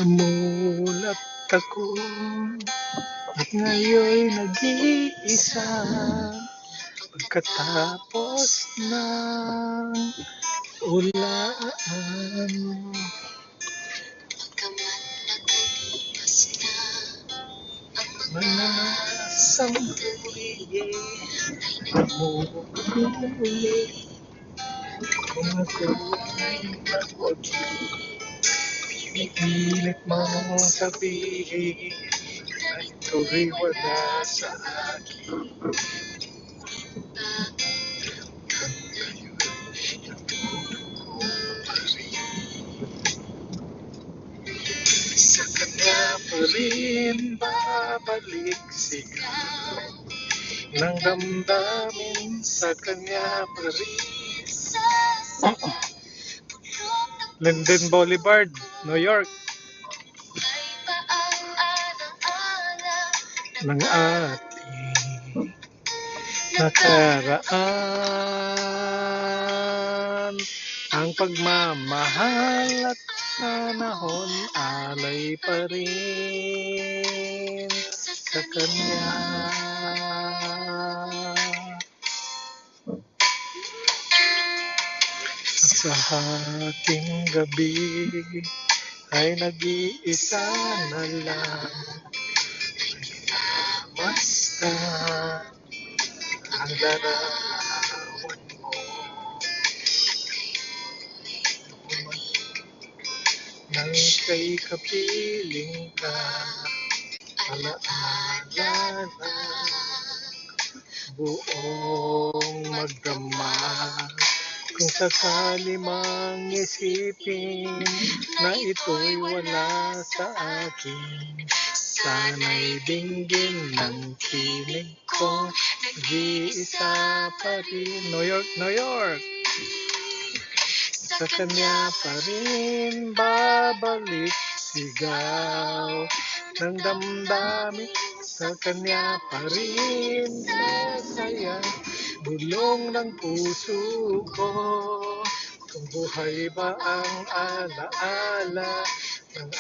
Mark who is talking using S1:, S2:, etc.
S1: Namulat ako at ngayon'y nag-iisa pagkatapos ng ulan. Mga sandali namumuli kung ako'y nagwagi. Pinipilit mong sabihin na ito'y wala sa akin. Sa kanya pa rin babalik sigaw ng damdamin, sa kanya pa rin. Linden Boulevard, New York. Ng ating nakaraan, ang pagmamahal at panahon alay pa rin sa kanya. Sa ating gabi ay nag-iisa na lang, basta ang larawan mo nang kay kapiling ka. Alaala na buong magdamag. Kung sakali mang isipin na ito'y wala sa akin, sana'y dinggin ng tinig ko, nag-iisa pa rin. New York, New York. Sa kanya pa rin babalik sigaw ng damdamin, sa kanya pa rin masaya bulong ng puso ko. Kung buhay ba ang alaala ng